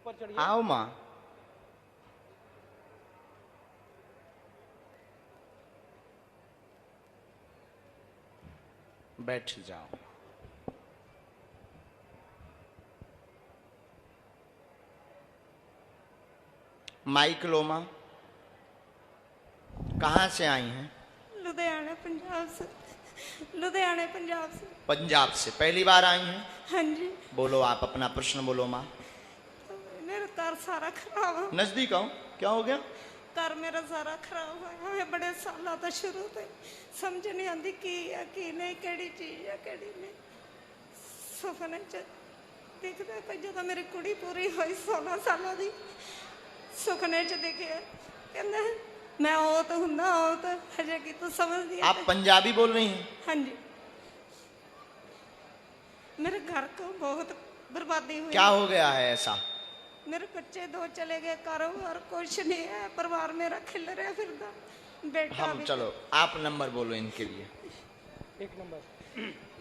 ऊपर चढ़िए। आओ माँ, बैठ जाओ। माइक लो माँ। कहाँ से आई हैं? लुधियाना पंजाब से। लुधियाना पंजाब से। पंजाब से पहली बार आई हैं? हाँ जी। बोलो, आप अपना प्रश्न बोलो माँ। मेरा घर सारा खराब है। नजदीक आओ। क्या हो गया? घर मेरा सारा खराब है। बड़े सालों तो शुरू से समझ नहीं आती की है की नहीं, केड़ी चीज है केड़ी नहीं। सुपने च देखते पे जो मेरी कुड़ी पूरी हुई 16 सालों की, सुपने च देखे कहते मैं ओ तो हुंदा ओ तो हजे की तू समझ दिया। आप पंजाबी बोल रही हैं? हाँ जी। मेरे घर को बहुत बर्बादी हुई। क्या हो गया है ऐसा? मेरे बच्चे 2 चले गए, कारोबार कुछ नहीं है, परिवार मेरा खिल रहा फिरदा, बेटा हम भी। चलो आप नंबर बोलो इनके लिए। 1 नंबर।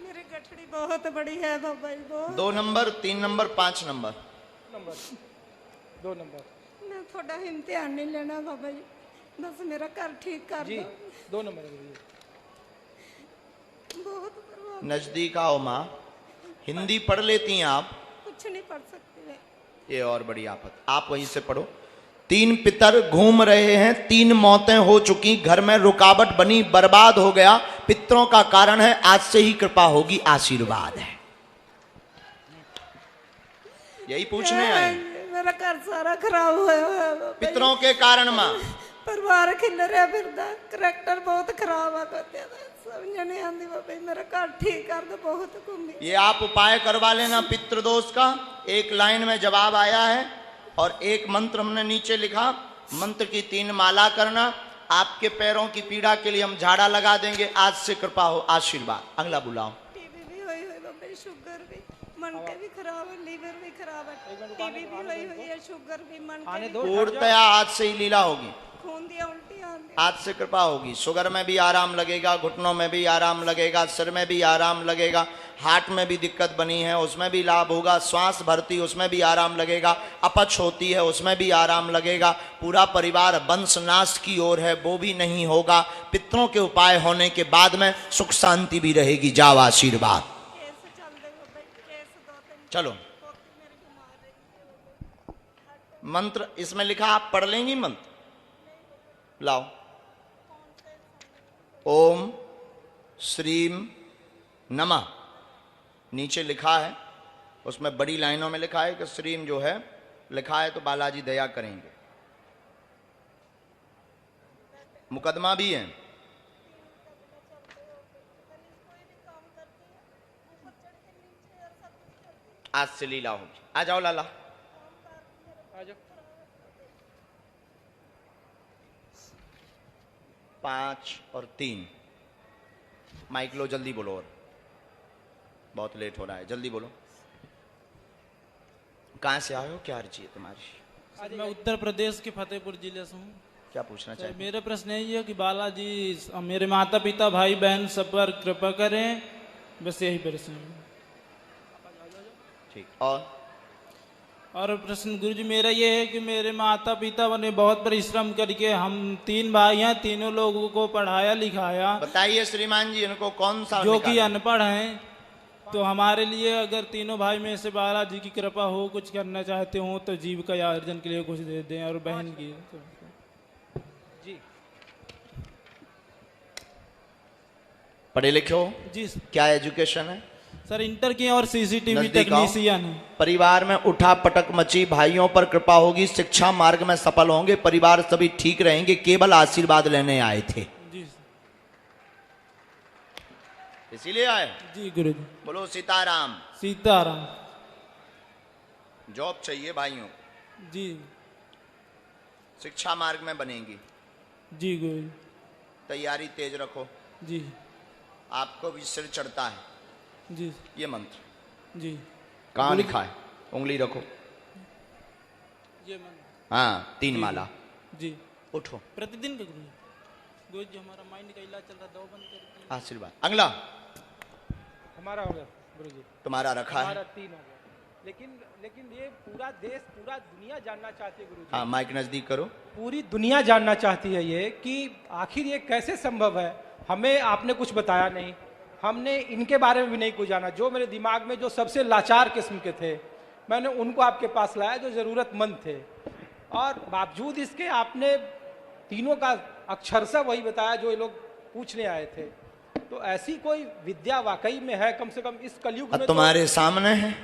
मेरी गठड़ी बहुत बड़ी है बाबा जी, बहुत। 2 नंबर, 3 नंबर, 5 नंबर। 2 नंबर। मैं थोड़ा इम्तिहान नहीं लेना बाबा जी, बस मेरा घर ठीक कर जी दो। 2 नंबर है। बहुत बर्बाद। नजदीक आओ माँ। हिंदी पढ़ लेती हैं आप? कुछ नहीं पढ़ सकती मैं। ये और बड़ी आफत। आप वहीं से पढ़ो। 3 पितर घूम रहे हैं, 3 मौतें हो चुकी, घर में रुकावट बनी, बर्बाद हो गया। पितरों का कारण है, आज से ही कृपा होगी, आशीर्वाद है। यही पूछने आए? मेरा घर सारा खराब हुआ है बाबा जी। पितरों के कारण माँ। परिवार खिल रहा फिरदा, करैक्टर बहुत खराब है कुत्ते दा, समझ नहीं आती बाबा जी, मेरा घर ठीक कर दो, बहुत घूमी। ये आप उपाय करवा लेना पितृदोष का। एक लाइन में जवाब आया है और एक मंत्र हमने नीचे लिखा। मंत्र की 3 माला करना। आपके पैरों की पीड़ा के लिए हम झाड़ा लगा देंगे, आज से कृपा हो, आशीर्वाद। अगला बुलाओ। टीबी भी हुई बाबा जी, शुगर भी, मन के भी खराब है, लीवर भी खराब है, टीबी भी हुई है, शुगर भी, मन के भी, पूर्णतया आज से ही लीला होगी। खून दिया, उल्टी आती। आज से कृपा होगी। शुगर में भी आराम लगेगा, घुटनों में भी आराम लगेगा, सिर में भी आराम लगेगा, हार्ट में भी दिक्कत बनी है उसमें भी लाभ होगा, श्वास भरती उसमें भी आराम लगेगा, अपच होती है उसमें भी आराम लगेगा। पूरा परिवार वंशनाश की ओर है, वो भी नहीं होगा। पितरों के उपाय होने के बाद में सुख शांति भी रहेगी। जाओ, आशीर्वाद। कैसे चल दे बाबा जी, कैसे 2-3 चलो पोती मेरी बीमार रही है। मंत्र इसमें लिखा, आप पढ़ लेंगी मंत्र? लाओ। ओम श्रीम नमः। नीचे लिखा है, उसमें बड़ी लाइनों में लिखा है कि श्रीम जो है लिखा है तो बालाजी दया करेंगे। मुकदमा भी है। आज से लीला होगी। आ जाओ लाला। आ जाओ। 5 और 3। माइक लो, जल्दी बोलो, और बहुत लेट हो रहा है, जल्दी बोलो। कहाँ से आए हो, क्या अर्जी है तुम्हारी? सर, मैं उत्तर प्रदेश के फतेहपुर जिले से हूँ। क्या पूछना सर, चाहिए? मेरा प्रश्न यही है कि बालाजी मेरे माता पिता भाई बहन सब पर कृपा करें, बस यही प्रश्न है। ठीक। और प्रश्न गुरुजी मेरा ये है कि मेरे माता पिता ने बहुत परिश्रम करके, हम 3 भाई हैं, तीनों लोगों को पढ़ाया लिखाया। बताइए श्रीमान जी, इनको कौन सा जो कि निकाला? अनपढ़ हैं, तो हमारे लिए अगर तीनों भाई में से बालाजी की कृपा हो, कुछ करना चाहते हो तो जीविका अर्जन के लिए कुछ दे दें। और बहन की जी पढ़े लिखे हो? जी क्या एजुकेशन है? सर, इंटर की और सीसीटीवी नजदीक आओ। टेक्नीशियन है। परिवार में उठा पटक मची, भाइयों पर कृपा होगी, शिक्षा मार्ग में सफल होंगे, परिवार सभी ठीक रहेंगे, केवल आशीर्वाद लेने आए थे, जी इसीलिए आए। जी गुरुजी। बोलो सीताराम। सीताराम। जॉब चाहिए भाइयों को, जी शिक्षा मार्ग में बनेंगी, जी गुरुजी। तैयारी तेज रखो। जी आपको भी सिर चढ़ता है। जी ये मंत्र जी। कहाँ लिखा है? उंगली रखो। ये मन। हाँ, 3 जी, माला। जी उठो। प्रतिदिन का गुरुजी। गुरुजी हमारा माइंड का इलाज चल रहा, दो बंद कर। आशीर्वाद। अगला हमारा हो गया गुरुजी। तुम्हारा रखा है। हमारा 3 हो गया। लेकिन लेकिन ये पूरा देश, पूरा दुनिया जानना चाहती है गुरुजी। हाँ, माइक नजदीक करो। पूरी दुनिया जानना चाहती है ये कि आखिर ये कैसे संभव है। हमें आपने कुछ बताया नहीं, हमने इनके बारे में भी नहीं कुछ जाना। जो मेरे दिमाग में जो सबसे लाचार किस्म के थे, मैंने उनको आपके पास लाया जो ज़रूरतमंद थे, और बावजूद इसके आपने तीनों का अक्षरशः वही बताया जो ये लोग पूछने आए थे। तो ऐसी कोई विद्या वाकई में है, कम से कम इस कलयुग में। तुम्हारे सामने है,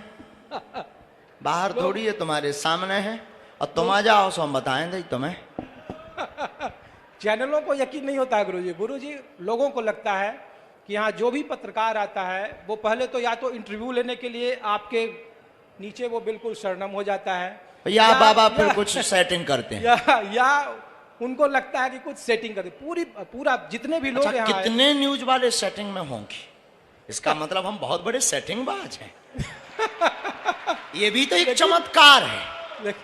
बाहर थोड़ी है, तुम्हारे सामने है। और तुम आ जाओ सो हम बताएं दे तुम्हें। चैनलों को यकीन नहीं होता है गुरुजी। गुरुजी, लोगों को लगता है कि यहाँ जो भी पत्रकार आता है वो पहले तो या तो इंटरव्यू लेने के लिए आपके नीचे वो बिल्कुल शरणम हो जाता है, या बाबा फिर कुछ सेटिंग करते हैं, या उनको लगता है कि कुछ सेटिंग करते। पूरा जितने भी लोग अच्छा, यहाँ कितने न्यूज वाले सेटिंग में होंगे? इसका मतलब हम बहुत बड़े सेटिंग बाज हैं। ये भी तो एक चमत्कार है।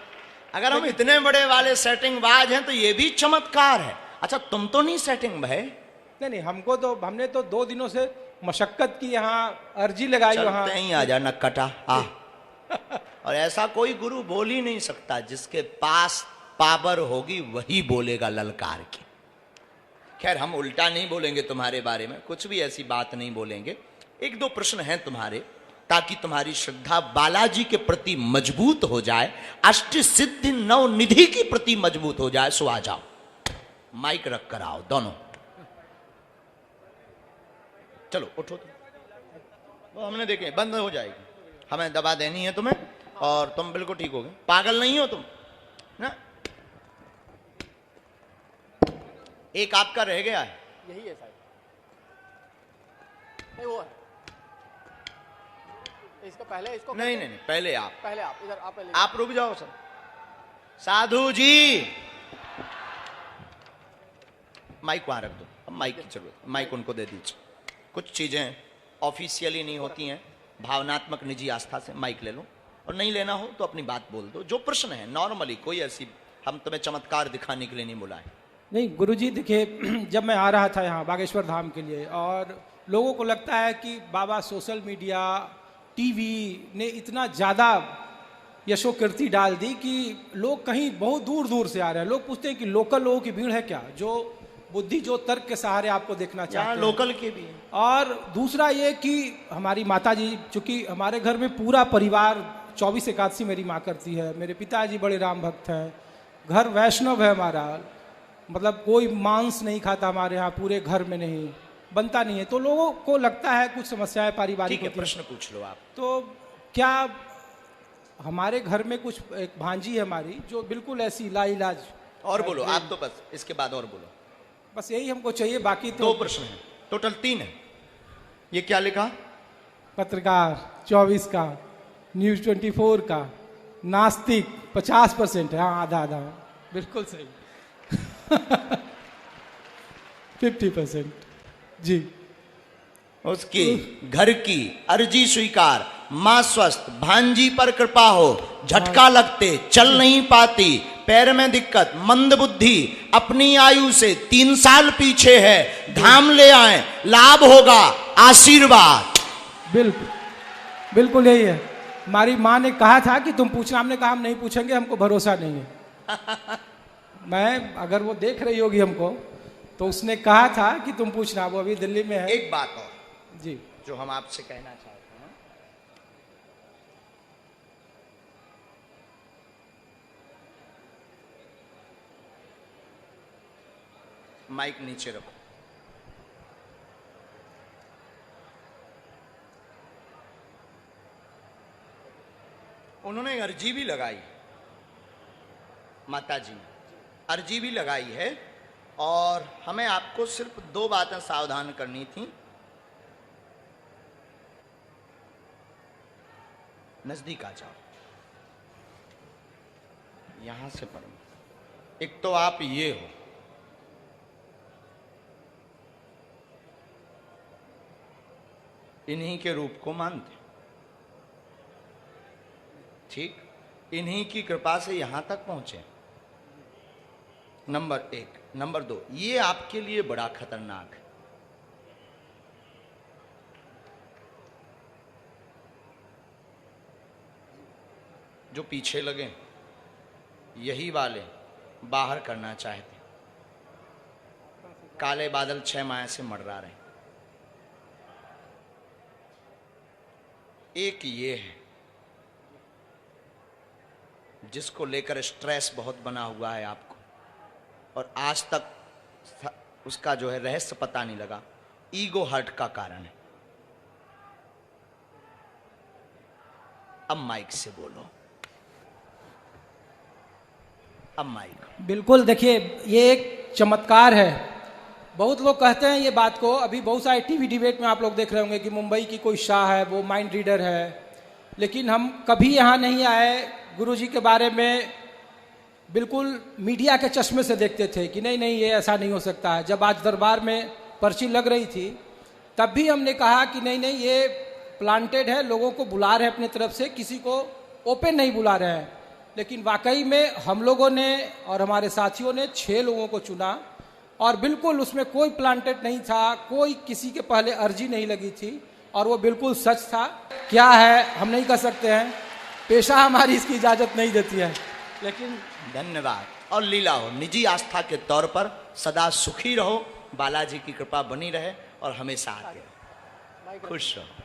अगर हम इतने बड़े वाले सेटिंग बाज हैं तो ये भी चमत्कार है। अच्छा, तुम तो नहीं सेटिंग भाई? नहीं, हमने तो 2 दिनों से मशक्कत की, यहाँ अर्जी लगाई, वहाँ ही आ जा नक्कटा आ। और ऐसा कोई गुरु बोल ही नहीं सकता, जिसके पास पावर होगी वही बोलेगा ललकार की। खैर, हम उल्टा नहीं बोलेंगे तुम्हारे बारे में, कुछ भी ऐसी बात नहीं बोलेंगे। 1-2 प्रश्न हैं तुम्हारे, ताकि तुम्हारी श्रद्धा बालाजी के प्रति मजबूत हो जाए, अष्ट सिद्धि नव निधि के प्रति मजबूत हो जाए। सो आ जाओ, माइक रख कर आओ दोनों। चलो उठो। तो हमने देखे बंद हो जाएगी, हमें दवा देनी है तुम्हें, और तुम बिल्कुल ठीक हो गए। पागल नहीं हो तुम ना। एक आपका रह गया है, यही है शायद, नहीं वो है इसका पहले, इसको नहीं नहीं नहीं, पहले आप इधर आप पहले आप रुक जाओ सर। साधु जी, माइक वहां रख दो। अब माइक की जरूरत, माइक उनको दे दीजिए। कुछ चीजें ऑफिशियली नहीं होती हैं, भावनात्मक निजी आस्था से माइक ले लो, और नहीं लेना हो तो अपनी बात बोल दो। जो प्रश्न है नॉर्मली, कोई ऐसी हम तुम्हें चमत्कार दिखाने के लिए नहीं बुलाए। नहीं गुरुजी, देखिए, जब मैं आ रहा था यहाँ बागेश्वर धाम के लिए, और लोगों को लगता है कि बाबा सोशल मीडिया, टीवी ने इतना ज़्यादा यशोकीर्ति डाल दी कि लोग कहीं बहुत दूर दूर से आ रहे हैं। लोग पूछते हैं कि लोकल लोगों की भीड़ है क्या, जो बुद्धि, जो तर्क के सहारे आपको देखना चाहते हैं। लोकल के भी। और दूसरा ये कि हमारी माता जी, चूँकि हमारे घर में पूरा परिवार 24 एकादशी मेरी माँ करती है, मेरे पिताजी बड़े राम भक्त हैं, घर वैष्णव है हमारा, मतलब कोई मांस नहीं खाता हमारे यहाँ, पूरे घर में नहीं बनता नहीं है। तो लोगों को लगता है कुछ समस्याएं पारिवारिक होती हैं। प्रश्न पूछ लो आप। तो क्या हमारे घर में कुछ, एक भांजी है हमारी जो बिल्कुल ऐसी लाइलाज। और बोलो आप तो, बस इसके बाद और बोलो। बस यही हमको चाहिए, बाकी तो 2 प्रश्न है, टोटल 3 है। ये क्या लिखा? पत्रकार 24 का, न्यूज 24 का, नास्तिक 50% है। हाँ, आधा आधा, बिल्कुल सही। 50% जी। उसकी घर की अर्जी स्वीकार, मां स्वस्थ, भांजी पर कृपा हो, झटका लगते चल नहीं पाती, पैर में दिक्कत, मंद बुद्धि, अपनी आयु से 3 साल पीछे है, धाम ले आए, लाभ होगा, आशीर्वाद। बिल्कुल बिल्कुल यही है। हमारी माँ ने कहा था कि तुम पूछना, हमने कहा हम नहीं पूछेंगे, हमको भरोसा नहीं है। मैं, अगर वो देख रही होगी हमको, तो उसने कहा था कि तुम पूछना। वो अभी दिल्ली में है। एक बात और जी, जो हम आपसे कहना चाहते हैं, माइक नीचे रखो। उन्होंने अर्जी भी लगाई, माता जी ने अर्जी भी लगाई है, और हमें आपको सिर्फ 2 बातें सावधान करनी थी। नजदीक आ जाओ, यहां से पढ़ो। एक तो आप ये हो, इन्हीं के रूप को मानते, ठीक, इन्हीं की कृपा से यहां तक पहुंचे। नंबर 1। नंबर 2, ये आपके लिए बड़ा खतरनाक है। जो पीछे लगे यही वाले बाहर करना चाहते। काले बादल 6 माह से मंडरा रहे। एक ये है जिसको लेकर स्ट्रेस बहुत बना हुआ है आपको, और आज तक उसका जो है रहस्य पता नहीं लगा। ईगो हर्ट का कारण है। अब माइक से बोलो, अब माइक। बिल्कुल, देखिए ये एक चमत्कार है। बहुत लोग कहते हैं ये बात को, अभी बहुत सारे टीवी डिबेट में आप लोग देख रहे होंगे कि मुंबई की कोई शाह है, वो माइंड रीडर है, लेकिन हम कभी यहाँ नहीं आए। गुरुजी के बारे में बिल्कुल मीडिया के चश्मे से देखते थे कि नहीं नहीं ये ऐसा नहीं हो सकता है। जब आज दरबार में पर्ची लग रही थी तब भी हमने कहा कि नहीं नहीं ये प्लांटेड है, लोगों को बुला रहे हैं अपनी तरफ से, किसी को ओपन नहीं बुला रहे हैं। लेकिन वाकई में हम लोगों ने और हमारे साथियों ने 6 लोगों को चुना और बिल्कुल उसमें कोई प्लांटेड नहीं था, कोई किसी के पहले अर्जी नहीं लगी थी और वो बिल्कुल सच था। क्या है हम नहीं कर सकते हैं, पेशा हमारी इसकी इजाज़त नहीं देती है, लेकिन धन्यवाद। और लीला हो, निजी आस्था के तौर पर सदा सुखी रहो, बालाजी की कृपा बनी रहे और हमेशा आगे रहो, खुश रहो।